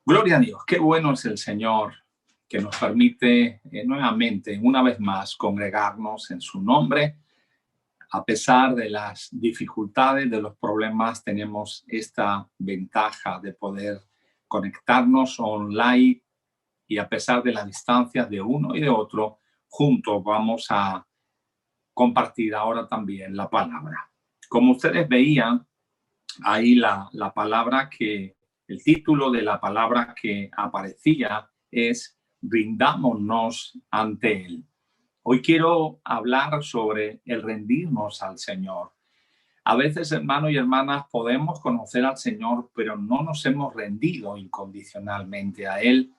Gloria a Dios, qué bueno es el Señor que nos permite nuevamente, una vez más, congregarnos en su nombre. A pesar de las dificultades, de los problemas, tenemos esta ventaja de poder conectarnos online y a pesar de las distancias de uno y de otro, juntos vamos a compartir ahora también la palabra. Como ustedes veían, ahí la palabra el título de la palabra que aparecía es Rindámonos ante Él. Hoy quiero hablar sobre el rendirnos al Señor. A veces, hermanos y hermanas, podemos conocer al Señor, pero no nos hemos rendido incondicionalmente a Él.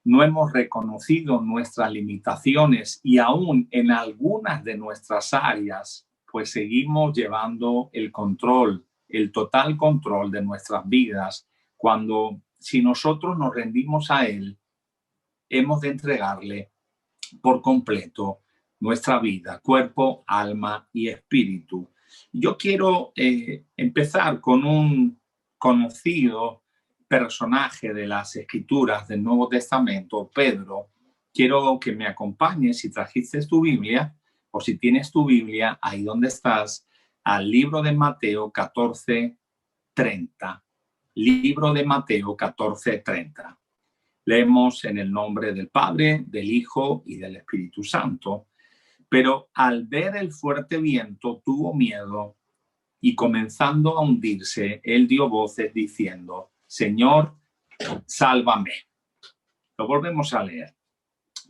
No hemos reconocido nuestras limitaciones y aún en algunas de nuestras áreas, pues seguimos llevando el control, el total control de nuestras vidas, cuando si nosotros nos rendimos a Él, hemos de entregarle por completo nuestra vida, cuerpo, alma y espíritu. Yo quiero empezar con un conocido personaje de las Escrituras del Nuevo Testamento, Pedro. Quiero que me acompañes, si trajiste tu Biblia o si tienes tu Biblia, ahí donde estás, al libro de Mateo 14:30. Libro de Mateo 14:30. Leemos en el nombre del Padre, del Hijo y del Espíritu Santo. Pero al ver el fuerte viento tuvo miedo y comenzando a hundirse, él dio voces diciendo, Señor, sálvame. Lo volvemos a leer.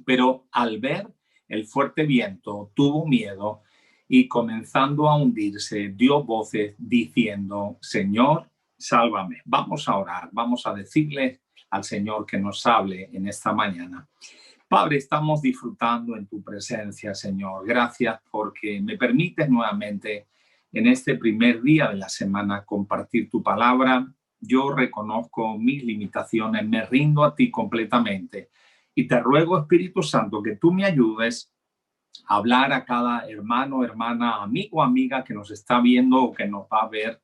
Pero al ver el fuerte viento tuvo miedo y comenzando a hundirse, dio voces diciendo, Señor, sálvame. Vamos a orar, vamos a decirle al Señor que nos hable en esta mañana. Padre, estamos disfrutando en tu presencia, Señor. Gracias porque me permites nuevamente en este primer día de la semana compartir tu palabra. Yo reconozco mis limitaciones, me rindo a ti completamente y te ruego, Espíritu Santo, que tú me ayudes a hablar a cada hermano, hermana, amigo, amiga que nos está viendo o que nos va a ver.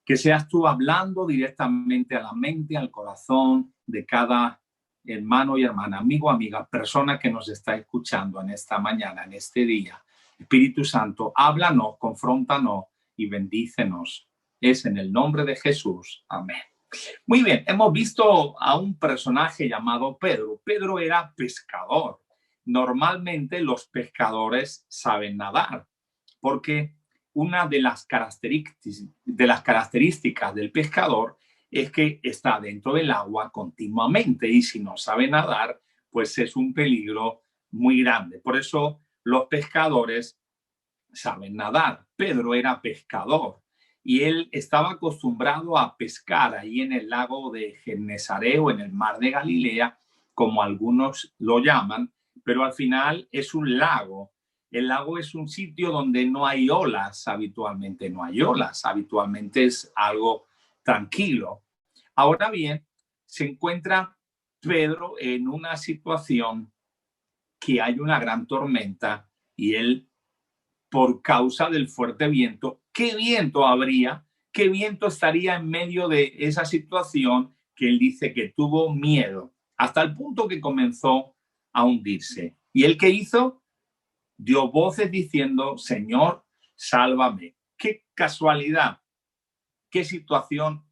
Que seas tú hablando directamente a la mente, al corazón de cada hermano y hermana, amigo, amiga, persona que nos está escuchando en esta mañana, en este día. Espíritu Santo, háblanos, confróntanos y bendícenos. Es en el nombre de Jesús. Amén. Muy bien, hemos visto a un personaje llamado Pedro. Pedro era pescador. Normalmente los pescadores saben nadar porque una de las características del pescador es que está dentro del agua continuamente y si no sabe nadar, pues es un peligro muy grande. Por eso los pescadores saben nadar. Pedro era pescador y él estaba acostumbrado a pescar ahí en el lago de Genesaret o en el mar de Galilea, como algunos lo llaman, pero al final es un lago. El lago es un sitio donde no hay olas, habitualmente no hay olas, habitualmente es algo tranquilo. Ahora bien, se encuentra Pedro en una situación que hay una gran tormenta y él, por causa del fuerte viento, ¿qué viento habría? ¿Qué viento estaría en medio de esa situación que él dice que tuvo miedo? Hasta el punto que comenzó a hundirse. ¿Y él qué hizo? Dio voces diciendo, Señor, sálvame. Qué casualidad, qué situación,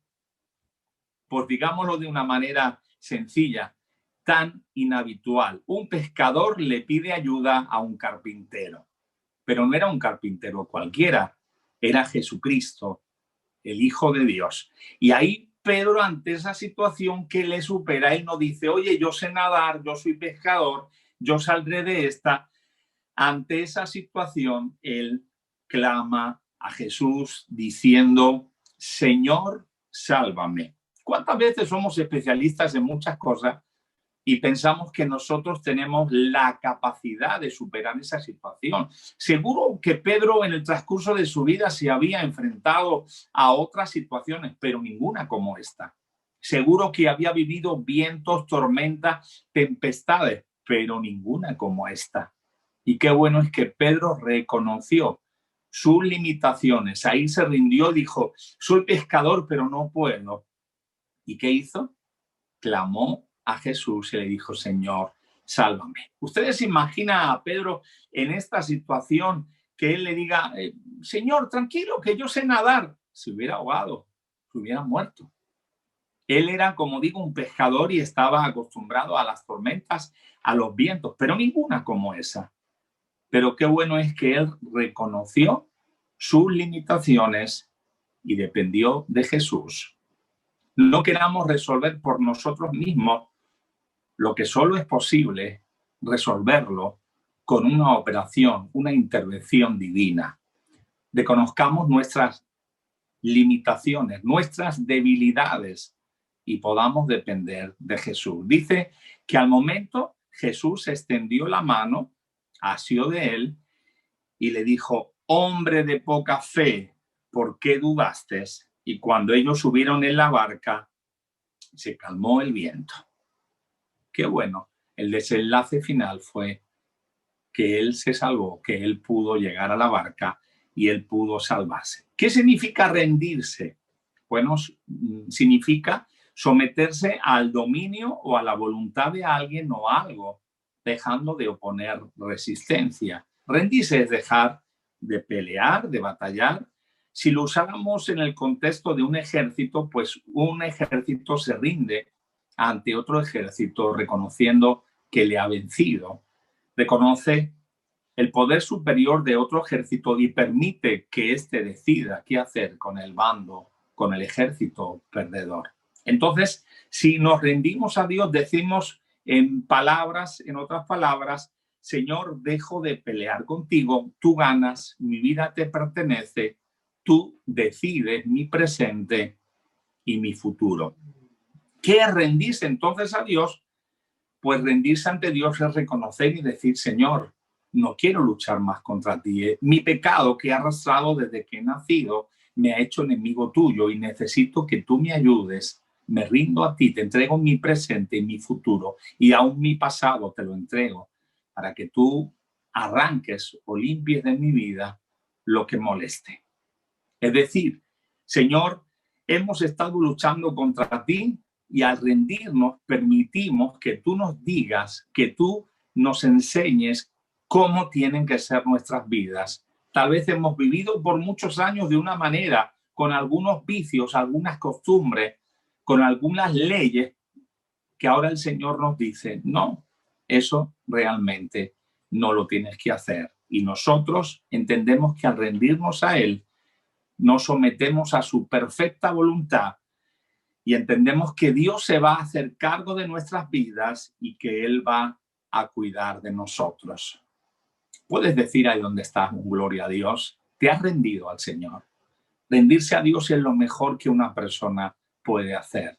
pues digámoslo de una manera sencilla, tan inhabitual. Un pescador le pide ayuda a un carpintero, pero no era un carpintero cualquiera, era Jesucristo, el Hijo de Dios. Y ahí Pedro, ante esa situación que le supera, él no dice, oye, yo sé nadar, yo soy pescador, yo saldré de esta. Ante esa situación, él clama a Jesús diciendo, Señor, sálvame. ¿Cuántas veces somos especialistas en muchas cosas y pensamos que nosotros tenemos la capacidad de superar esa situación? Seguro que Pedro en el transcurso de su vida se había enfrentado a otras situaciones, pero ninguna como esta. Seguro que había vivido vientos, tormentas, tempestades, pero ninguna como esta. Y qué bueno es que Pedro reconoció sus limitaciones. Ahí se rindió y dijo, soy pescador, pero no puedo. ¿Y qué hizo? clamó a Jesús y le dijo, Señor, sálvame. ¿Ustedes se imaginan a Pedro en esta situación que él le diga, Señor, tranquilo, que yo sé nadar? Se hubiera ahogado, se hubiera muerto. Él era, como digo, un pescador y estaba acostumbrado a las tormentas, a los vientos, pero ninguna como esa. Pero qué bueno es que él reconoció sus limitaciones y dependió de Jesús. No queramos resolver por nosotros mismos lo que solo es posible resolverlo con una operación, una intervención divina. Reconozcamos nuestras limitaciones, nuestras debilidades y podamos depender de Jesús. Dice que al momento Jesús extendió la mano, asió de él y le dijo, hombre de poca fe, ¿por qué dudaste? Y cuando ellos subieron en la barca, se calmó el viento. Qué bueno, el desenlace final fue que él se salvó, que él pudo llegar a la barca y él pudo salvarse. ¿Qué significa rendirse? Bueno, significa someterse al dominio o a la voluntad de alguien o algo, dejando de oponer resistencia. Rendirse es dejar de pelear, de batallar. Si lo usáramos en el contexto de un ejército, pues un ejército se rinde ante otro ejército reconociendo que le ha vencido. Reconoce el poder superior de otro ejército y permite que éste decida qué hacer con el bando, con el ejército perdedor. Entonces, si nos rendimos a Dios, decimos en palabras, en otras palabras, Señor, dejo de pelear contigo, tú ganas, mi vida te pertenece, tú decides mi presente y mi futuro. ¿Qué es rendirse entonces a Dios? Pues rendirse ante Dios es reconocer y decir, Señor, no quiero luchar más contra ti. Mi pecado que he arrastrado desde que he nacido me ha hecho enemigo tuyo y necesito que tú me ayudes. Me rindo a ti, te entrego mi presente y mi futuro y aún mi pasado te lo entrego para que tú arranques o limpies de mi vida lo que moleste. Es decir, Señor, hemos estado luchando contra ti y al rendirnos permitimos que tú nos digas, que tú nos enseñes cómo tienen que ser nuestras vidas. Tal vez hemos vivido por muchos años de una manera, con algunos vicios, algunas costumbres, con algunas leyes, que ahora el Señor nos dice, no, eso realmente no lo tienes que hacer. Y nosotros entendemos que al rendirnos a Él, nos sometemos a su perfecta voluntad y entendemos que Dios se va a hacer cargo de nuestras vidas y que Él va a cuidar de nosotros. Puedes decir ahí donde estás, gloria a Dios, te has rendido al Señor. Rendirse a Dios es lo mejor que una persona puede hacer.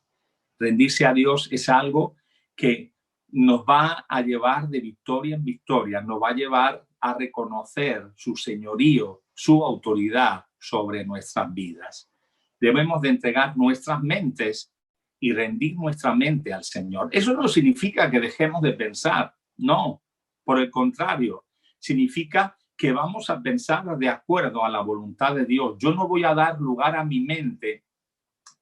Rendirse a Dios es algo que nos va a llevar de victoria en victoria, nos va a llevar a reconocer su señorío, su autoridad sobre nuestras vidas. Debemos de entregar nuestras mentes y rendir nuestra mente al Señor. Eso no significa que dejemos de pensar, no, por el contrario, significa que vamos a pensar de acuerdo a la voluntad de Dios. Yo no voy a dar lugar a mi mente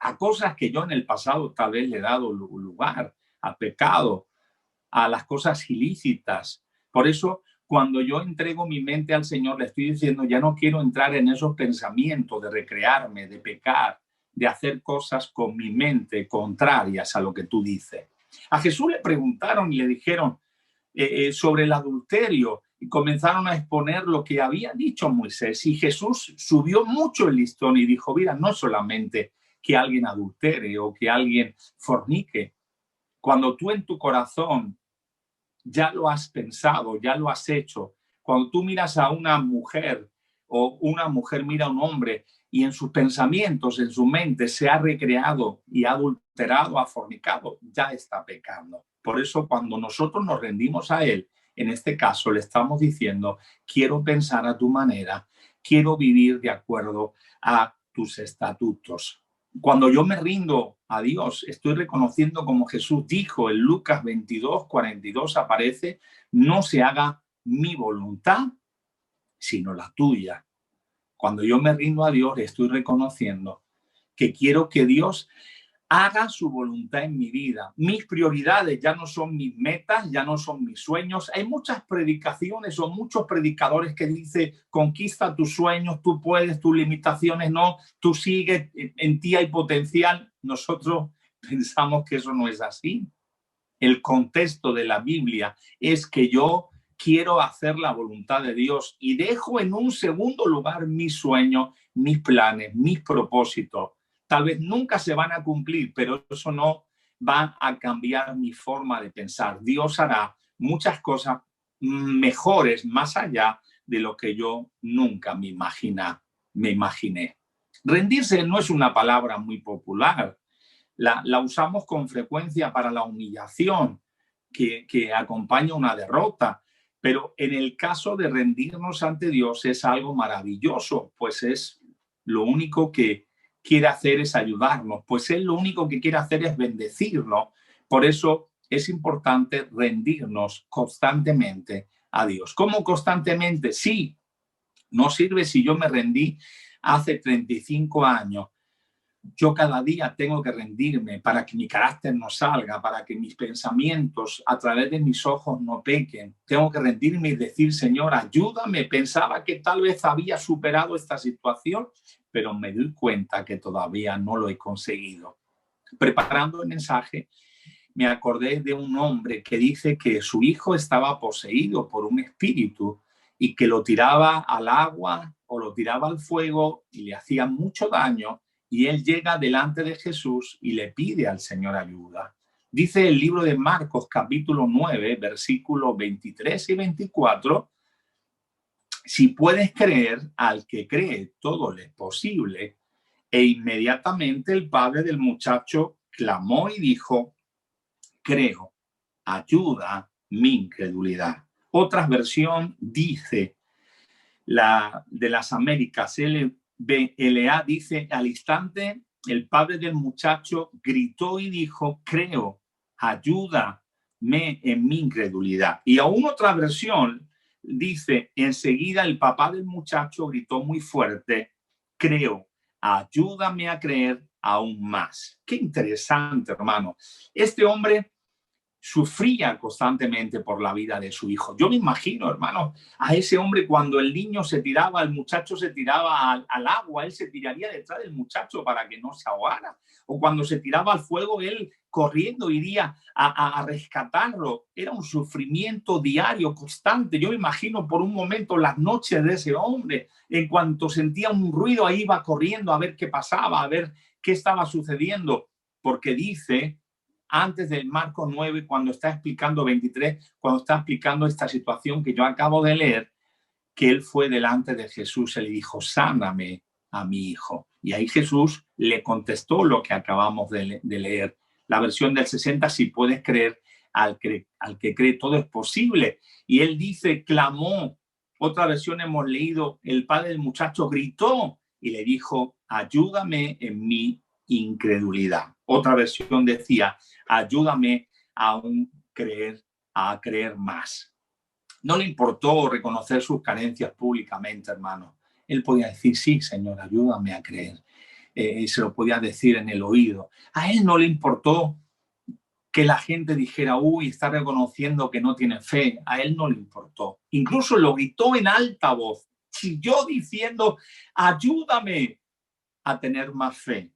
a cosas que yo en el pasado tal vez le he dado lugar, a pecado, a las cosas ilícitas. Por eso, cuando yo entrego mi mente al Señor, le estoy diciendo, ya no quiero entrar en esos pensamientos de recrearme, de pecar, de hacer cosas con mi mente contrarias a lo que tú dices. A Jesús le preguntaron y le dijeron sobre el adulterio y comenzaron a exponer lo que había dicho Moisés. Y Jesús subió mucho el listón y dijo, mira, no solamente que alguien adultere o que alguien fornique. Cuando tú en tu corazón ya lo has pensado, ya lo has hecho, cuando tú miras a una mujer o una mujer mira a un hombre y en sus pensamientos, en su mente se ha recreado y ha adulterado, ha fornicado, ya está pecando. Por eso cuando nosotros nos rendimos a Él, en este caso le estamos diciendo, quiero pensar a tu manera, quiero vivir de acuerdo a tus estatutos. Cuando yo me rindo a Dios, estoy reconociendo como Jesús dijo en Lucas 22:42 aparece, no se haga mi voluntad, sino la tuya. Cuando yo me rindo a Dios, estoy reconociendo que quiero que Dios haga su voluntad en mi vida. Mis prioridades ya no son mis metas, ya no son mis sueños. Hay muchas predicaciones o muchos predicadores que dicen, conquista tus sueños, tú puedes, tus limitaciones no, tú sigues, en ti hay potencial. Nosotros pensamos que eso no es así. El contexto de la Biblia es que yo quiero hacer la voluntad de Dios y dejo en un segundo lugar mis sueños, mis planes, mis propósitos. Tal vez nunca se van a cumplir, pero eso no va a cambiar mi forma de pensar. Dios hará muchas cosas mejores más allá de lo que yo nunca me imaginé. Rendirse no es una palabra muy popular. La usamos con frecuencia para la humillación que acompaña una derrota. Pero en el caso de rendirnos ante Dios es algo maravilloso, pues es lo único que quiere hacer es ayudarnos, pues Él lo único que quiere hacer es bendecirnos. Por eso es importante rendirnos constantemente a Dios. ¿Cómo constantemente? Sí, no sirve si yo me rendí hace 35 años. Yo cada día tengo que rendirme para que mi carácter no salga, para que mis pensamientos a través de mis ojos no pequen. Tengo que rendirme y decir, Señor, ayúdame. Pensaba que tal vez había superado esta situación, pero me doy cuenta que todavía no lo he conseguido. Preparando el mensaje, me acordé de un hombre que dice que su hijo estaba poseído por un espíritu y que lo tiraba al agua o lo tiraba al fuego y le hacía mucho daño. Y él llega delante de Jesús y le pide al Señor ayuda. Dice el libro de Marcos, capítulo 9, versículos 23 y 24, si puedes creer, al que cree todo le es posible. E inmediatamente el padre del muchacho clamó y dijo, creo, ayuda mi incredulidad. Otra versión dice, la de las Américas, LBLA, dice, al instante el padre del muchacho gritó y dijo, creo, ayúdame en mi incredulidad. Y aún otra versión dice, enseguida el papá del muchacho gritó muy fuerte, creo, ayúdame a creer aún más. Qué interesante, hermano. Este hombre sufría constantemente por la vida de su hijo. Yo me imagino, hermano, a ese hombre cuando el niño se tiraba, el muchacho se tiraba al agua, él se tiraría detrás del muchacho para que no se ahogara. O cuando se tiraba al fuego, él corriendo iría a rescatarlo. Era un sufrimiento diario, constante. Yo me imagino por un momento las noches de ese hombre. En cuanto sentía un ruido, ahí iba corriendo a ver qué pasaba, a ver qué estaba sucediendo. Porque dice antes del Marcos 9, cuando está explicando 23, cuando está explicando esta situación que yo acabo de leer, que él fue delante de Jesús y le dijo, sáname a mi hijo. Y ahí Jesús le contestó lo que acabamos de leer. La versión del 60, si puedes creer, al que cree todo es posible. Y él dice, clamó. Otra versión hemos leído, el padre del muchacho gritó y le dijo, ayúdame en mi incredulidad. Otra versión decía, ayúdame a creer más. No le importó reconocer sus carencias públicamente, hermano. Él podía decir, sí, Señor, ayúdame a creer. Y se lo podía decir en el oído. A él no le importó que la gente dijera, uy, está reconociendo que no tiene fe. A él no le importó. Incluso lo gritó en alta voz, chilló diciendo, ayúdame a tener más fe.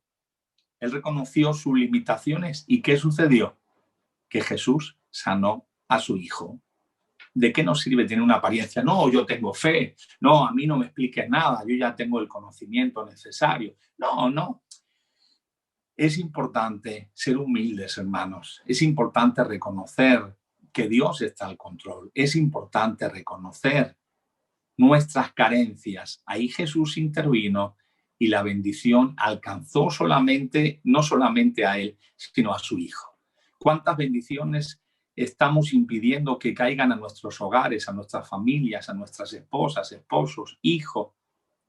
Él reconoció sus limitaciones. ¿Y qué sucedió? Que Jesús sanó a su hijo. ¿De qué nos sirve tener una apariencia? No, yo tengo fe. No, a mí no me expliques nada. Yo ya tengo el conocimiento necesario. No, no. Es importante ser humildes, hermanos. Es importante reconocer que Dios está al control. Es importante reconocer nuestras carencias. Ahí Jesús intervino y la bendición alcanzó no solamente a él, sino a su hijo. ¿Cuántas bendiciones estamos impidiendo que caigan a nuestros hogares, a nuestras familias, a nuestras esposas, esposos, hijos,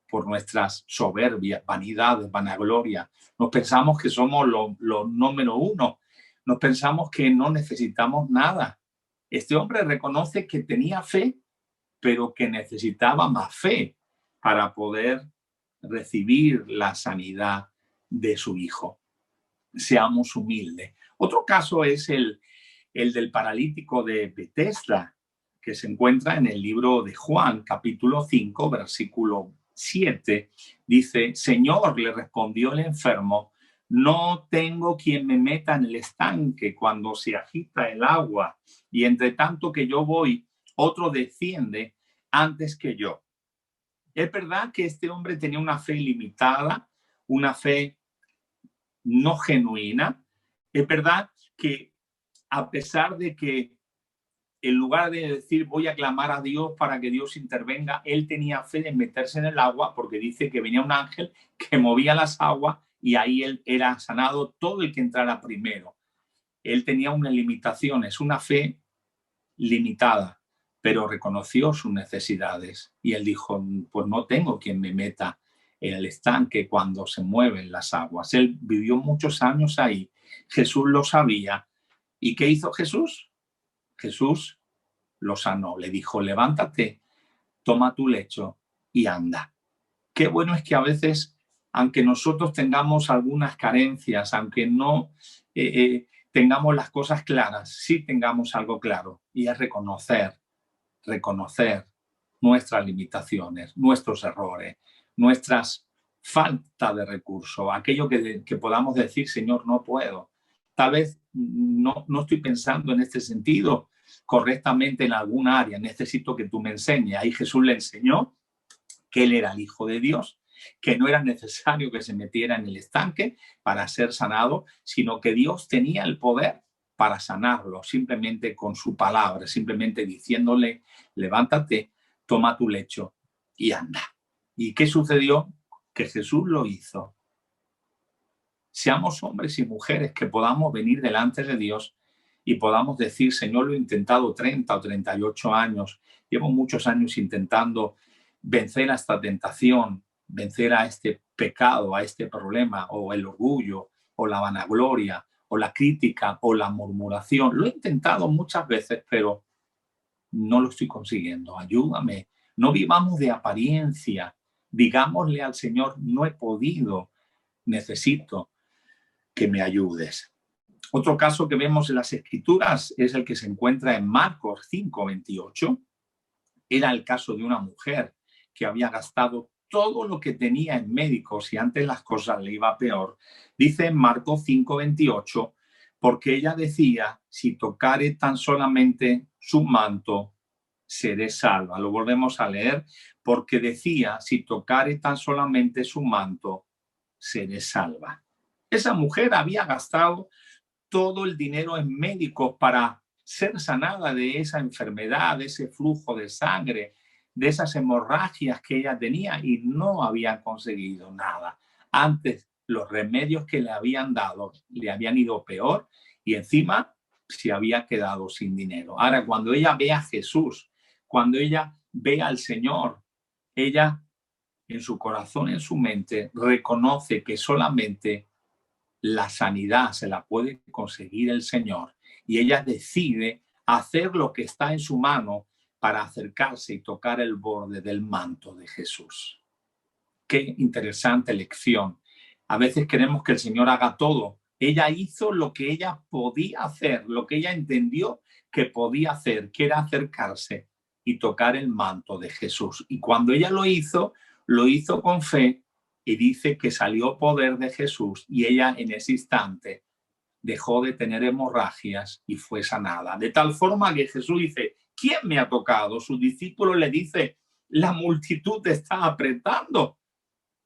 por nuestras soberbias, vanidades, vanagloria? Nos pensamos que somos los número uno. Nos pensamos que no necesitamos nada. Este hombre reconoce que tenía fe, pero que necesitaba más fe para poder recibir la sanidad de su hijo. seamos humildes. Otro caso es el del paralítico de Betesda, que se encuentra en el libro de Juan, capítulo 5, versículo 7. Dice: Señor, le respondió el enfermo, no tengo quien me meta en el estanque cuando se agita el agua, y entre tanto que yo voy, otro desciende antes que yo. Es verdad que este hombre tenía una fe limitada, una fe no genuina. Es verdad que a pesar de que en lugar de decir voy a clamar a Dios para que Dios intervenga, él tenía fe en meterse en el agua, porque dice que venía un ángel que movía las aguas y ahí él era sanado todo el que entrara primero. Él tenía unas limitaciones, una fe limitada, pero reconoció sus necesidades y él dijo, pues no tengo quien me meta en el estanque cuando se mueven las aguas. Él vivió muchos años ahí, Jesús lo sabía. ¿Y qué hizo Jesús? Jesús lo sanó, le dijo, levántate, toma tu lecho y anda. Qué bueno es que a veces, aunque nosotros tengamos algunas carencias, aunque no tengamos las cosas claras, sí tengamos algo claro, y es reconocer nuestras limitaciones, nuestros errores, nuestras falta de recursos, aquello que podamos decir, Señor, no puedo. Tal vez no estoy pensando en este sentido correctamente en alguna área, necesito que tú me enseñes. Ahí Jesús le enseñó que él era el Hijo de Dios, que no era necesario que se metiera en el estanque para ser sanado, sino que Dios tenía el poder para sanarlo, simplemente con su palabra, simplemente diciéndole, levántate, toma tu lecho y anda. ¿Y qué sucedió? Que Jesús lo hizo. Seamos hombres y mujeres que podamos venir delante de Dios y podamos decir, Señor, lo he intentado 30 o 38 años, llevo muchos años intentando vencer a esta tentación, vencer a este pecado, a este problema, o el orgullo, o la vanagloria, o la crítica, o la murmuración. Lo he intentado muchas veces, pero no lo estoy consiguiendo. Ayúdame. No vivamos de apariencia. Digámosle al Señor, no he podido, necesito que me ayudes. Otro caso que vemos en las Escrituras es el que se encuentra en Marcos 5:28. Era el caso de una mujer que había gastado todo lo que tenía en médicos y antes las cosas le iba peor. Dice en Marcos 5:28, porque ella decía, si tocare tan solamente su manto, seré salva. Lo volvemos a leer, porque decía, si tocare tan solamente su manto, seré salva. Esa mujer había gastado todo el dinero en médicos para ser sanada de esa enfermedad, de ese flujo de sangre, de esas hemorragias que ella tenía y no había conseguido nada. Antes, los remedios que le habían dado le habían ido peor y encima se había quedado sin dinero. Ahora, cuando ella ve a Jesús, cuando ella ve al Señor, ella en su corazón, en su mente, reconoce que solamente la sanidad se la puede conseguir el Señor y ella decide hacer lo que está en su mano para acercarse y tocar el borde del manto de Jesús. Qué interesante lección. A veces queremos que el Señor haga todo. Ella hizo lo que ella podía hacer, lo que ella entendió que podía hacer, que era acercarse y tocar el manto de Jesús. Y cuando ella lo hizo con fe, y dice que salió poder de Jesús y ella en ese instante dejó de tener hemorragias y fue sanada. De tal forma que Jesús dice, ¿quién me ha tocado? Sus discípulos le dice, la multitud te está apretando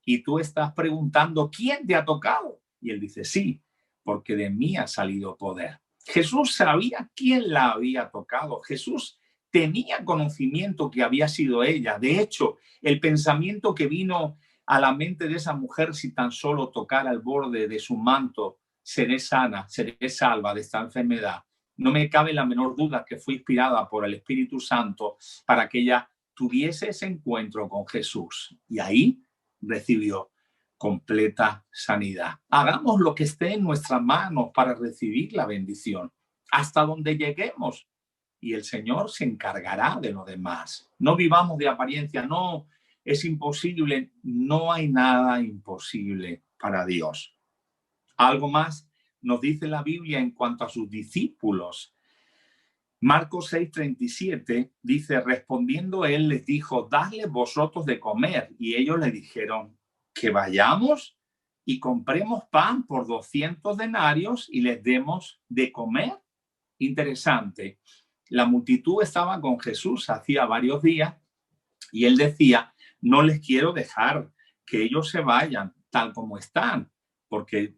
y tú estás preguntando, ¿quién te ha tocado? Y él dice, sí, porque de mí ha salido poder. Jesús sabía quién la había tocado. Jesús tenía conocimiento que había sido ella. De hecho, el pensamiento que vino a la mente de esa mujer, si tan solo tocara el borde de su manto, seré sana, seré salva de esta enfermedad. No me cabe la menor duda que fue inspirada por el Espíritu Santo para que ella tuviese ese encuentro con Jesús. Y ahí recibió completa sanidad. Hagamos lo que esté en nuestras manos para recibir la bendición, hasta donde lleguemos, y el Señor se encargará de lo demás. No vivamos de apariencia, no, es imposible, no hay nada imposible para Dios. Algo más nos dice la Biblia en cuanto a sus discípulos. Marcos 6:37 dice, respondiendo él les dijo, dadle vosotros de comer. Y ellos le dijeron, que vayamos y compremos pan por 200 denarios y les demos de comer. Interesante. La multitud estaba con Jesús hacía varios días y él decía, no les quiero dejar que ellos se vayan tal como están, porque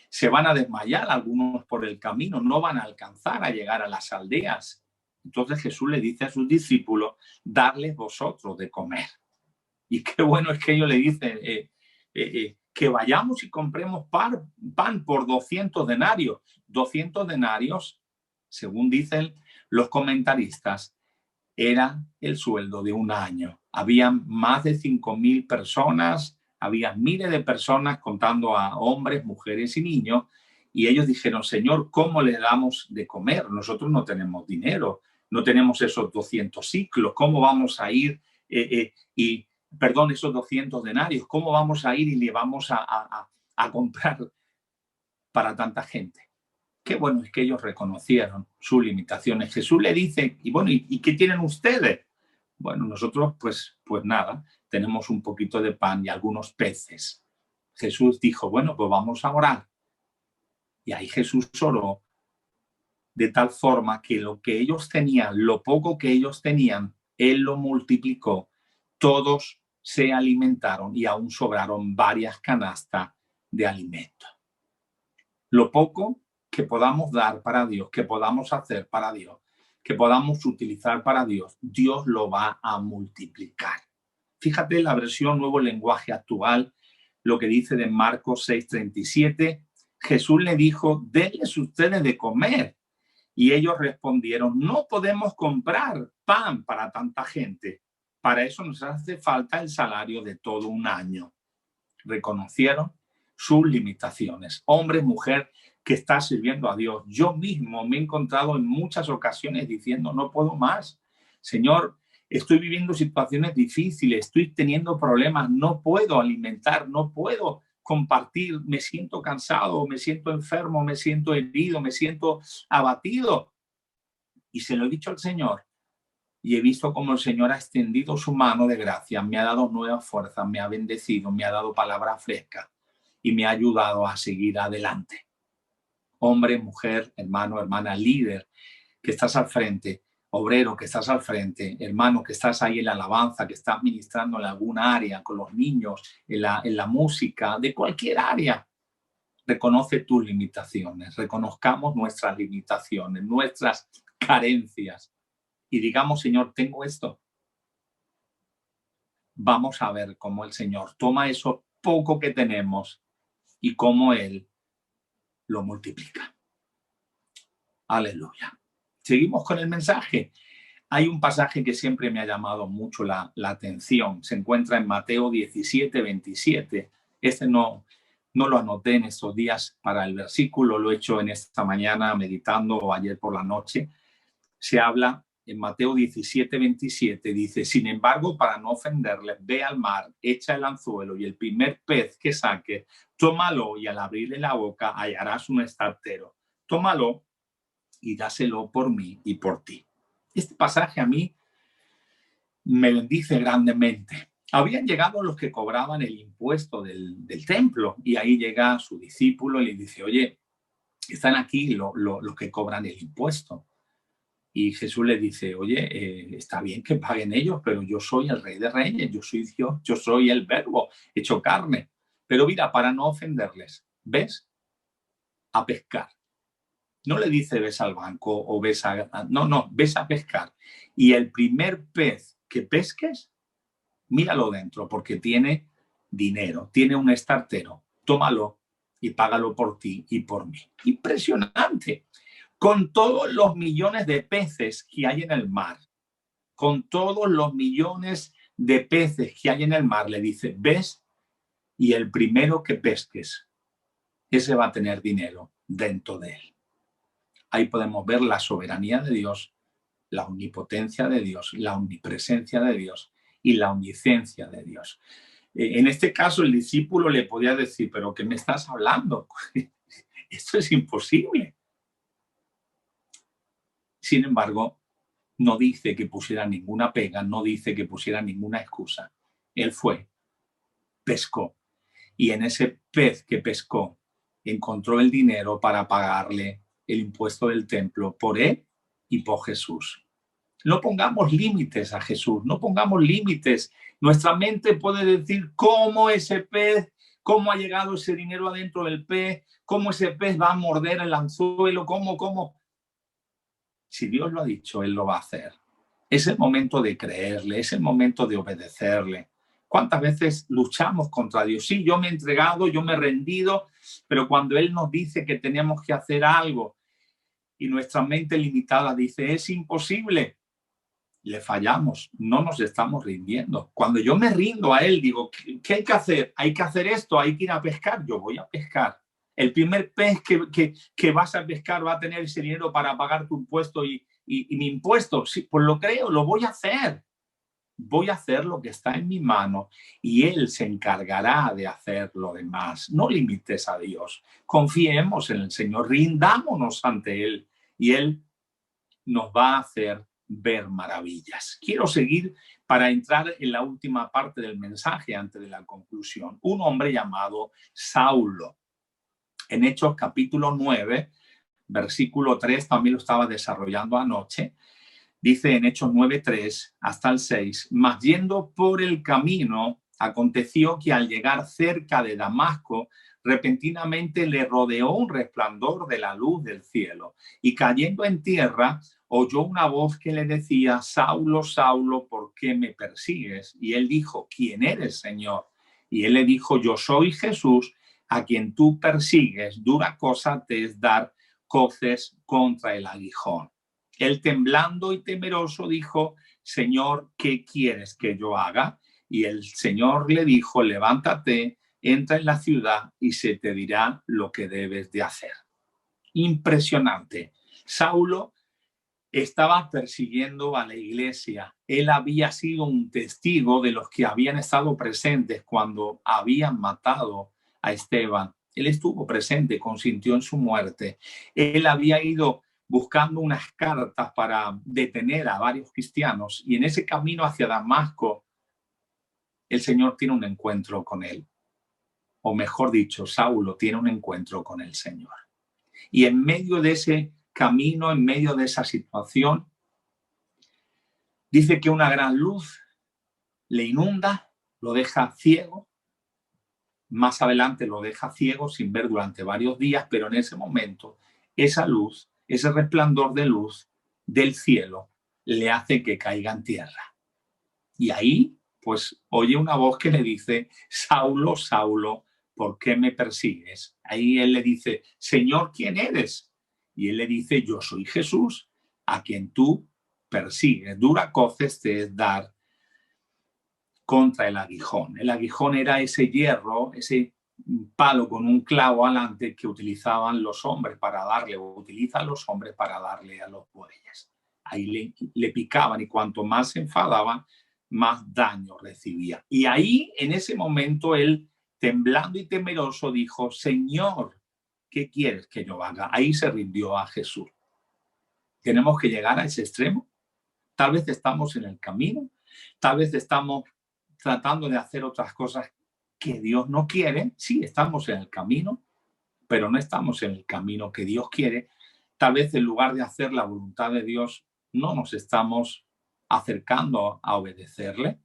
se van a desmayar algunos por el camino, no van a alcanzar a llegar a las aldeas. Entonces Jesús le dice a sus discípulos, darles vosotros de comer. Y qué bueno es que ellos le dicen que vayamos y compremos pan por 200 denarios. 200 denarios, según dicen los comentaristas, era el sueldo de un año. Había más de 5.000 personas, había miles de personas contando a hombres, mujeres y niños, y ellos dijeron, Señor, ¿cómo le damos de comer? Nosotros no tenemos dinero, no tenemos esos 200 ciclos, ¿cómo vamos a ir esos 200 denarios, ¿cómo vamos a ir y le vamos a comprar para tanta gente? Qué bueno es que ellos reconocieron sus limitaciones. Jesús le dice, y bueno, ¿y qué tienen ustedes? Bueno, nosotros pues nada, tenemos un poquito de pan y algunos peces. Jesús dijo, bueno, pues vamos a orar. Y ahí Jesús oró de tal forma que lo que ellos tenían, lo poco que ellos tenían, Él lo multiplicó. Todos se alimentaron y aún sobraron varias canastas de alimento. Lo poco que podamos dar para Dios, que podamos hacer para Dios, que podamos utilizar para Dios, Dios lo va a multiplicar. Fíjate la versión Nuevo Lenguaje Actual, lo que dice de Marcos 6:37, Jesús le dijo, denles ustedes de comer. Y ellos respondieron, no podemos comprar pan para tanta gente. Para eso nos hace falta el salario de todo un año. Reconocieron sus limitaciones. Hombre, mujer que está sirviendo a Dios. Yo mismo me he encontrado en muchas ocasiones diciendo, no puedo más. Señor, estoy viviendo situaciones difíciles, estoy teniendo problemas, no puedo alimentar, no puedo compartir, me siento cansado, me siento enfermo, me siento herido, me siento abatido. Y se lo he dicho al Señor. Y he visto cómo el Señor ha extendido su mano de gracia, me ha dado nuevas fuerzas, me ha bendecido, me ha dado palabra fresca y me ha ayudado a seguir adelante. Hombre, mujer, hermano, hermana, líder, que estás al frente, obrero, que estás al frente, hermano, que estás ahí en la alabanza, que estás ministrando en alguna área, con los niños, en la música, de cualquier área. Reconoce tus limitaciones, reconozcamos nuestras limitaciones, nuestras carencias y digamos, Señor, tengo esto. Vamos a ver cómo el Señor toma eso poco que tenemos y cómo Él lo multiplica. Aleluya. Seguimos con el mensaje. Hay un pasaje que siempre me ha llamado mucho la atención. Se encuentra en Mateo 17:27. Este no lo anoté en estos días para el versículo, lo he hecho en esta mañana meditando o ayer por la noche. Se habla en Mateo 17:27, dice, sin embargo, para no ofenderles, ve al mar, echa el anzuelo y el primer pez que saque, tómalo y al abrirle la boca hallarás un estartero. Tómalo y dáselo por mí y por ti. Este pasaje a mí me bendice grandemente. Habían llegado los que cobraban el impuesto del templo y ahí llega su discípulo y le dice, oye, están aquí los que cobran el impuesto. Y Jesús le dice, oye, está bien que paguen ellos, pero yo soy el Rey de Reyes, yo soy Dios, yo soy el Verbo hecho carne. Pero mira, para no ofenderles, ¿ves? A pescar. No le dice ves al banco o ves a... No, ves a pescar. Y el primer pez que pesques, míralo dentro, porque tiene dinero, tiene un estartero. Tómalo y págalo por ti y por mí. Impresionante. Con todos los millones de peces que hay en el mar, con todos los millones de peces que hay en el mar, le dice, ves, y el primero que pesques, ese va a tener dinero dentro de él. Ahí podemos ver la soberanía de Dios, la omnipotencia de Dios, la omnipresencia de Dios y la omnisciencia de Dios. En este caso, el discípulo le podía decir, ¿pero qué me estás hablando? esto es imposible. Sin embargo, no dice que pusiera ninguna pega, no dice que pusiera ninguna excusa. Él fue, pescó, y en ese pez que pescó encontró el dinero para pagarle el impuesto del templo por él y por Jesús. No pongamos límites a Jesús, no pongamos límites. Nuestra mente puede decir cómo ese pez, cómo ha llegado ese dinero adentro del pez, cómo ese pez va a morder el anzuelo, cómo. Si Dios lo ha dicho, Él lo va a hacer. Es el momento de creerle, es el momento de obedecerle. ¿Cuántas veces luchamos contra Dios? Sí, yo me he entregado, yo me he rendido, pero cuando Él nos dice que tenemos que hacer algo y nuestra mente limitada dice, es imposible, le fallamos, no nos estamos rindiendo. Cuando yo me rindo a Él, digo, ¿qué hay que hacer? Hay que hacer esto, hay que ir a pescar, yo voy a pescar. El primer pez que vas a pescar va a tener ese dinero para pagar tu impuesto y mi impuesto. Sí, pues lo creo, lo voy a hacer. Voy a hacer lo que está en mi mano y Él se encargará de hacer lo demás. No limites a Dios. Confiemos en el Señor, rindámonos ante Él y Él nos va a hacer ver maravillas. Quiero seguir para entrar en la última parte del mensaje antes de la conclusión. Un hombre llamado Saulo. En Hechos capítulo 9, versículo 3, también lo estaba desarrollando anoche, dice en Hechos 9:3 hasta el 6, mas yendo por el camino, aconteció que al llegar cerca de Damasco, repentinamente le rodeó un resplandor de la luz del cielo, y cayendo en tierra, oyó una voz que le decía, Saulo, Saulo, ¿por qué me persigues? Y él dijo, ¿quién eres, Señor? Y él le dijo, yo soy Jesús, a quien tú persigues. Dura cosa te es dar coces contra el aguijón. Él temblando y temeroso dijo, Señor, ¿qué quieres que yo haga? Y el Señor le dijo, levántate, entra en la ciudad y se te dirá lo que debes de hacer. Impresionante. Saulo estaba persiguiendo a la iglesia. Él había sido un testigo de los que habían estado presentes cuando habían matado a Esteban. Él estuvo presente, consintió en su muerte. Él había ido buscando unas cartas para detener a varios cristianos y en ese camino hacia Damasco, el Señor tiene un encuentro con él. O mejor dicho, Saulo tiene un encuentro con el Señor. Y en medio de ese camino, en medio de esa situación, dice que una gran luz le inunda, lo deja ciego. Más adelante lo deja ciego sin ver durante varios días, pero en ese momento esa luz, ese resplandor de luz del cielo le hace que caiga en tierra. Y ahí, pues, oye una voz que le dice, Saulo, Saulo, ¿por qué me persigues? Ahí él le dice, Señor, ¿quién eres? Y él le dice, yo soy Jesús, a quien tú persigues. Dura coces te es dar contra el aguijón. El aguijón era ese hierro, ese palo con un clavo adelante que utilizaban los hombres para darle, o utilizan los hombres para darle a los bueyes. Ahí le picaban y cuanto más se enfadaban, más daño recibía. Y ahí, en ese momento, él, temblando y temeroso, dijo, Señor, ¿qué quieres que yo haga? Ahí se rindió a Jesús. Tenemos que llegar a ese extremo. Tal vez estamos en el camino, tal vez estamos tratando de hacer otras cosas que Dios no quiere. Sí, estamos en el camino, pero no estamos en el camino que Dios quiere. Tal vez en lugar de hacer la voluntad de Dios, no nos estamos acercando a obedecerle.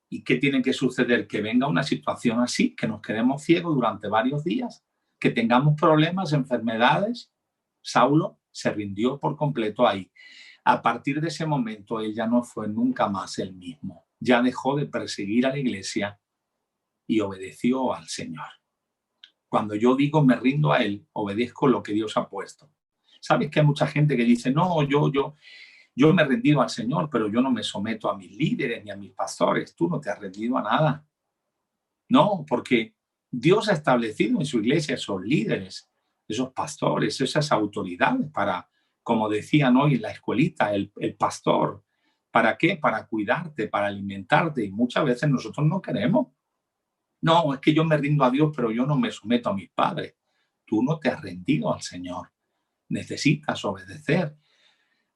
¿Y qué tiene que suceder? Que venga una situación así, que nos quedemos ciegos durante varios días, que tengamos problemas, enfermedades. Saulo se rindió por completo ahí. A partir de ese momento, él ya no fue nunca más el mismo. Ya dejó de perseguir a la iglesia y obedeció al Señor. Cuando yo digo me rindo a Él, obedezco lo que Dios ha puesto. ¿Sabes que hay mucha gente que dice, no, yo me he rendido al Señor, pero yo no me someto a mis líderes ni a mis pastores? Tú no te has rendido a nada. No, porque Dios ha establecido en su iglesia esos líderes, esos pastores, esas autoridades para, como decían hoy en la escuelita, el pastor. ¿Para qué? Para cuidarte, para alimentarte. Y muchas veces nosotros no queremos. No, es que yo me rindo a Dios, pero yo no me someto a mis padres. tú no te has rendido al Señor. Necesitas obedecer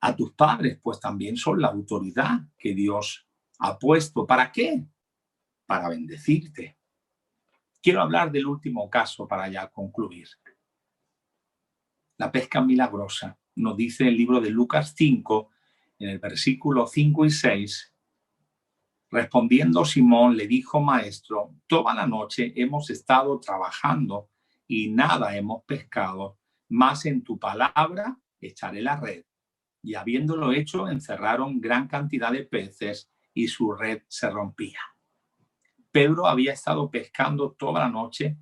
a tus padres, pues también son la autoridad que Dios ha puesto. ¿Para qué? Para bendecirte. Quiero hablar del último caso para ya concluir. La pesca milagrosa. Nos dice el libro de Lucas 5, en el versículo 5 y 6, respondiendo Simón le dijo: Maestro, toda la noche hemos estado trabajando y nada hemos pescado, mas en tu palabra echaré la red. Y habiéndolo hecho, encerraron gran cantidad de peces y su red se rompía. Pedro había estado pescando toda la noche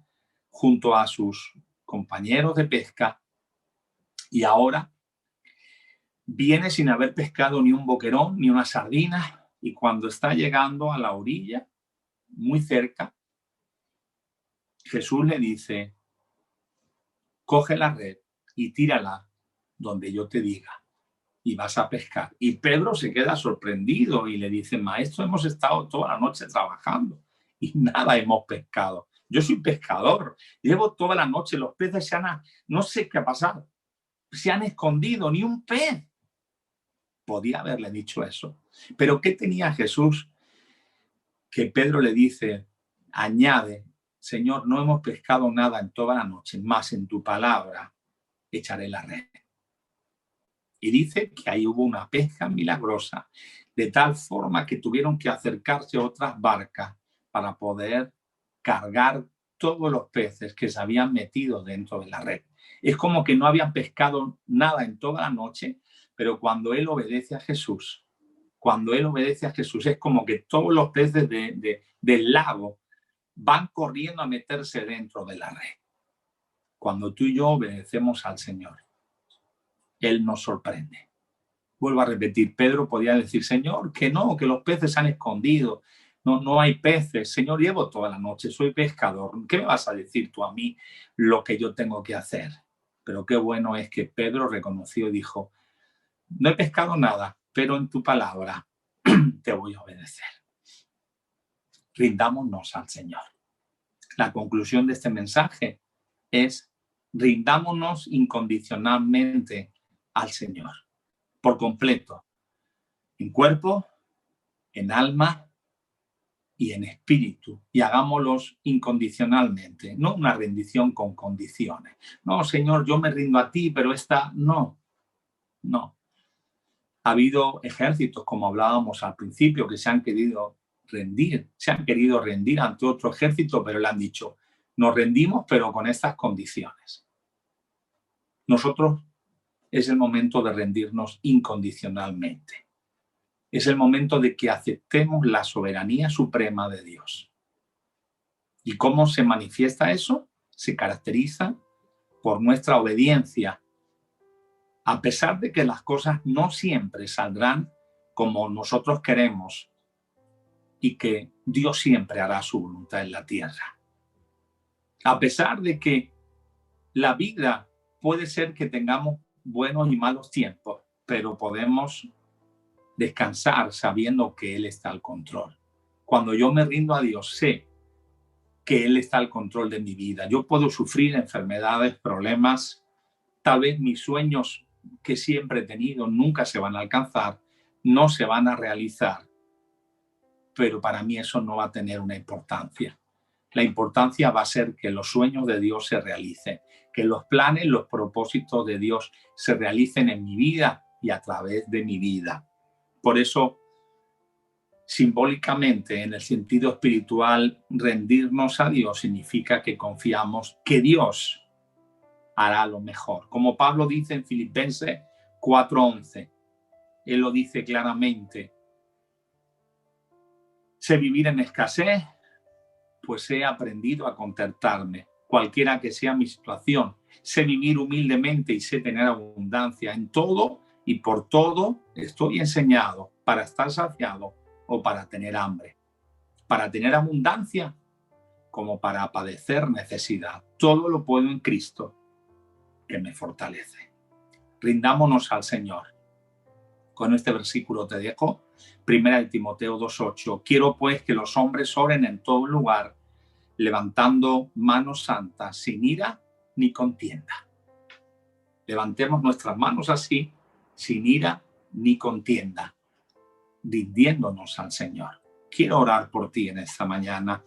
junto a sus compañeros de pesca y ahora viene sin haber pescado ni un boquerón ni una sardina, y cuando está llegando a la orilla, muy cerca, Jesús le dice: coge la red y tírala donde yo te diga y vas a pescar. Y Pedro se queda sorprendido y le dice: Maestro, hemos estado toda la noche trabajando y nada hemos pescado. Yo soy pescador, llevo toda la noche, los peces no sé qué ha pasado, se han escondido, ni un pez. Podía haberle dicho eso. Pero ¿qué tenía Jesús? Que Pedro le dice, añade: Señor, no hemos pescado nada en toda la noche, más en tu palabra echaré la red. Y dice que ahí hubo una pesca milagrosa, de tal forma que tuvieron que acercarse otras barcas para poder cargar todos los peces que se habían metido dentro de la red. Es como que no habían pescado nada en toda la noche, pero cuando él obedece a Jesús, es como que todos los peces del lago van corriendo a meterse dentro de la red. Cuando tú y yo obedecemos al Señor, Él nos sorprende. Vuelvo a repetir, Pedro podía decir: Señor, que no, que los peces se han escondido, no hay peces. Señor, llevo toda la noche, soy pescador. ¿Qué me vas a decir tú a mí lo que yo tengo que hacer? Pero qué bueno es que Pedro reconoció y dijo: no he pescado nada, pero en tu palabra te voy a obedecer. Rindámonos al Señor. La conclusión de este mensaje es: rindámonos incondicionalmente al Señor, por completo, en cuerpo, en alma y en espíritu, y hagámoslos incondicionalmente, no una rendición con condiciones. No, Señor, yo me rindo a ti, pero esta no. Ha habido ejércitos, como hablábamos al principio, que se han querido rendir ante otro ejército, pero le han dicho: nos rendimos, pero con estas condiciones. Nosotros es el momento de rendirnos incondicionalmente. Es el momento de que aceptemos la soberanía suprema de Dios. ¿Y cómo se manifiesta eso? Se caracteriza por nuestra obediencia, a pesar de que las cosas no siempre saldrán como nosotros queremos y que Dios siempre hará su voluntad en la tierra. A pesar de que la vida puede ser que tengamos buenos y malos tiempos, pero podemos descansar sabiendo que Él está al control. Cuando yo me rindo a Dios, sé que Él está al control de mi vida. Yo puedo sufrir enfermedades, problemas, tal vez mis sueños que siempre he tenido nunca se van a alcanzar, no se van a realizar, pero para mí eso no va a tener una importancia. La importancia va a ser que los sueños de Dios se realicen, que los planes, los propósitos de Dios se realicen en mi vida y a través de mi vida. Por eso, simbólicamente, en el sentido espiritual, rendirnos a Dios significa que confiamos que Dios hará lo mejor. Como Pablo dice en Filipenses 4:11, él lo dice claramente: sé vivir en escasez, pues he aprendido a contentarme, cualquiera que sea mi situación. Sé vivir humildemente y sé tener abundancia. En todo y por todo estoy enseñado, para estar saciado o para tener hambre, para tener abundancia como para padecer necesidad. Todo lo puedo en Cristo, que me fortalece. Rindámonos al Señor. Con este versículo te dejo, 1 Timoteo 2:8. Quiero pues que los hombres oren en todo lugar, levantando manos santas, sin ira ni contienda. Levantemos nuestras manos así, sin ira ni contienda, rindiéndonos al Señor. Quiero orar por ti en esta mañana.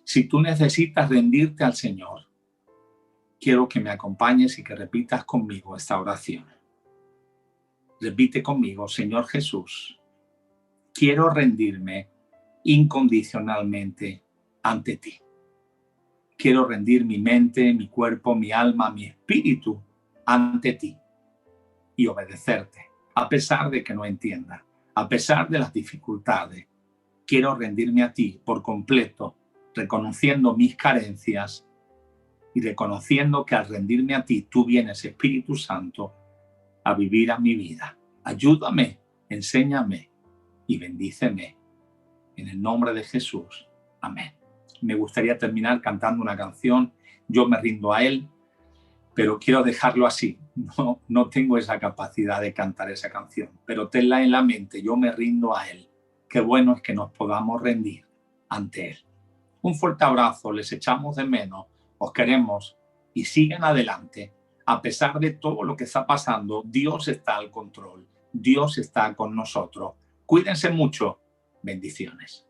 Si tú necesitas rendirte al Señor, quiero que me acompañes y que repitas conmigo esta oración. Repite conmigo: Señor Jesús, quiero rendirme incondicionalmente ante ti. Quiero rendir mi mente, mi cuerpo, mi alma, mi espíritu ante ti y obedecerte, a pesar de que no entienda, a pesar de las dificultades. Quiero rendirme a ti por completo, reconociendo mis carencias y reconociendo que al rendirme a ti, tú vienes, Espíritu Santo, a vivir a mi vida. Ayúdame, enséñame y bendíceme. En el nombre de Jesús. Amén. Me gustaría terminar cantando una canción. Yo me rindo a Él, pero quiero dejarlo así. No tengo esa capacidad de cantar esa canción, pero tenla en la mente. Yo me rindo a Él. Qué bueno es que nos podamos rendir ante Él. Un fuerte abrazo. Les echamos de menos. Os queremos y siguen adelante. A pesar de todo lo que está pasando, Dios está al control. Dios está con nosotros. Cuídense mucho. Bendiciones.